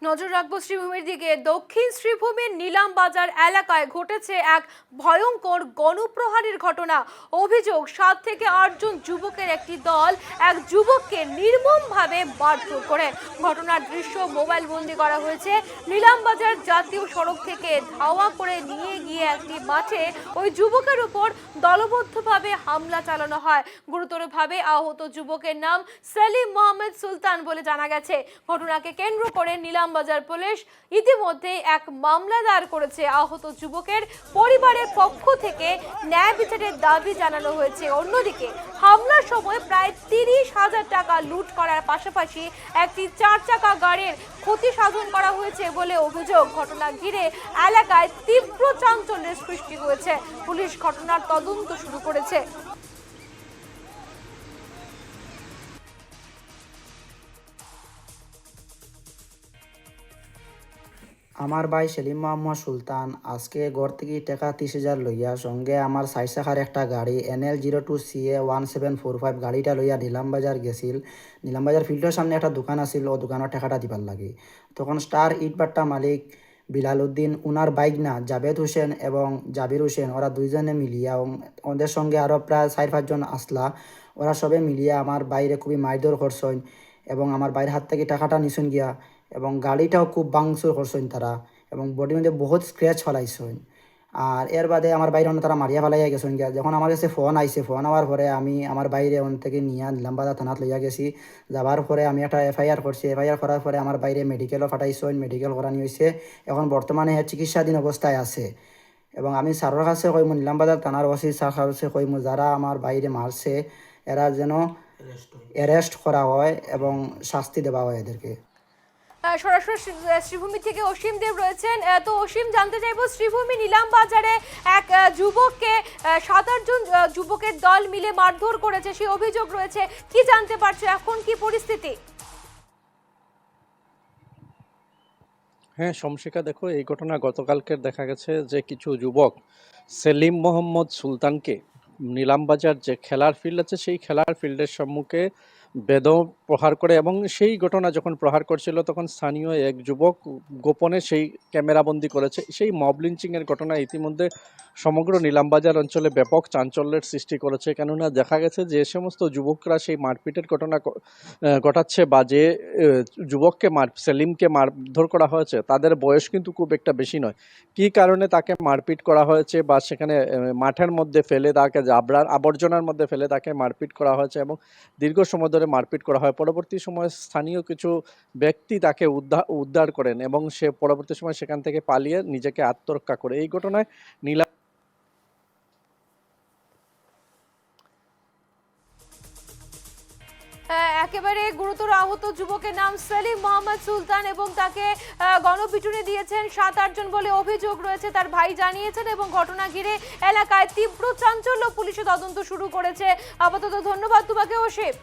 নজর রাখবো শ্রীভূমির দিকে। দক্ষিণ শ্রীভূমির নিলাম বাজার এলাকায় ঘটেছে এক ভয়ঙ্কর গণপ্রহারের ঘটনা। অভিযোগ 7 থেকে 8 জন যুবকের একটি দল এক যুবককে নির্মমভাবে মারধর করে। ঘটনার দৃশ্য মোবাইল বন্দি করা হয়েছে। নিলাম বাজার জাতীয় সড়ক থেকে ধাওয়া করে নিয়ে গিয়ে একটি মাঠে ওই যুবকের উপর দলবদ্ধভাবে হামলা চালানো হয়। গুরুতরভাবে আহত যুবকের নাম সেলিম মোহাম্মদ সুলতান বলে জানা গেছে। ঘটনাকে কেন্দ্র করে নিলাম বাজার পুলিশ ইতিমধ্যে এক মামলা দায়ের করেছে। আহত যুবকের পরিবারের পক্ষ থেকে ন্যায় বিচারের দাবি জানানো হয়েছে। অন্যদিকে হামলার সময় প্রায় 30,000 টাকা লুট করার পাশাপাশি একটি 4 চাকা গাড়ির ক্ষতি সাধন করা হয়েছে বলে অভিযোগ। ঘটনা ঘিরে এলাকায় তীব্র চাঞ্চল্যের সৃষ্টি হয়েছে। পুলিশ ঘটনার তদন্ত শুরু করেছে। আমার ভাই সেলিম মোহাম্মদ সুলতান আজকে ঘর থেকে টাকা 30,000 লইয়া সঙ্গে আমার 6 চাকার একটা গাড়ি NL02CA1745 গাড়িটা লইয়া নিলামবাজার গেছিল। নিলামবাজার ফিল্ডের সামনে একটা দোকান আছিল, ও দোকানের টাকাটা দিবার লাগে। তখন স্টার ইটবাট্টা মালিক বিলাল উদ্দিন, উনার বাইক না জাবেদ হোসেন এবং জাবির হোসেন, ওরা দুইজনে মিলিয়া ওদের সঙ্গে আরও প্রায় 4-5 জন আসলা। ওরা সবে মিলিয়া আমার বাইরে খুবই মারধর করছেন এবং আমার বাইরের হাত থেকে টাকাটা নিছেন গিয়া এবং গাড়িটাও খুব ভাঙচুর করছেন তারা এবং বডির মধ্যে বহুত স্ক্র্যাচ ফেলাইছেন। আর এর বাদে আমার বাইরে তারা মারিয়া ফেলাইয়া গেছেন গিয়া। যখন আমার কাছে ফোন আইছে, ফোন আওয়ার পরে আমি আমার বাইরে ওন থেকে নিয়ে নিলামবাজার থানাত লইয়া গেছি। যাবার পরে আমি একটা FIR করছি। FIR করার পরে আমার বাইরে মেডিকেলও ফাটাইছেন, মেডিকেল করানি হয়েছে। এখন বর্তমানে চিকিৎসাধীন অবস্থায় আছে এবং আমি স্যারের কাছে কইমু, নিলামবাজার থানার ওসি স্যার কাছে কইমু, যারা আমার বাইরে মারছে এরা যেন অ্যারেস্ট করা হয় এবং শাস্তি দেওয়া হয় এদেরকে। সরাসরি শ্রীভূমি থেকে অসীম দেব রয়েছেন। তো অসীম, জানতে চাইবো, শ্রীভূমি নিলাম বাজারে এক যুবককে 7-8 জন যুবকের দল মিলে মারধর করেছে, সেই অভিযোগ রয়েছে। কি জানতে পারছো, এখন কি পরিস্থিতি? হ্যাঁ শমশিকা, দেখো এই ঘটনা গতকালকের দেখা গেছে যে কিছু যুবক সেলিম মোহাম্মদ সুলতানকে নিলামবাজার যে খেলার ফিল্ড আছে সেই খেলার ফিল্ডের সম্মুখে বেদম প্রহার করে এবং সেই ঘটনা যখন প্রহার করছিল তখন স্থানীয় এক যুবক গোপনে সেই ক্যামেরাবন্দি করেছে। সেই মব লিঞ্চিংয়ের ঘটনা ইতিমধ্যে সমগ্র নিলামবাজার অঞ্চলে ব্যাপক চাঞ্চল্যের সৃষ্টি করেছে। কেননা দেখা গেছে যে সমস্ত যুবকরা সেই মারপিটের ঘটনা ঘটাচ্ছে বা যে যুবককে সেলিমকে মারধর করা হয়েছে তাদের বয়স কিন্তু খুব একটা বেশি নয়। কী কারণে তাকে মারপিট করা হয়েছে বা সেখানে মাঠের মধ্যে ফেলে তাকে আবর্জনার মধ্যে ফেলে তাকে মারপিট করা হয়েছে এবং দীর্ঘ সময় ধরে মারপিট করা হয়। পরবর্তী সময়ে স্থানীয় কিছু ব্যক্তি তাকে উদ্ধার করেন এবং সে পরবর্তী সময় সেখান থেকে পালিয়ে নিজেকে আত্মরক্ষা করে। এই ঘটনায় একেবারে গুরুতর আহত যুবকের নাম সেলিম মোহাম্মদ সুলতান এবং তাকে গণপিটুনি দিয়েছেন 7-8 জন বলে অভিযোগ রয়েছে, তার ভাই জানিয়েছেন। এবং ঘটনা ঘিরে এলাকায় তীব্র চাঞ্চল্য, পুলিশে তদন্ত শুরু করেছে। আপাতত ধন্যবাদ তোমাকে অসীম।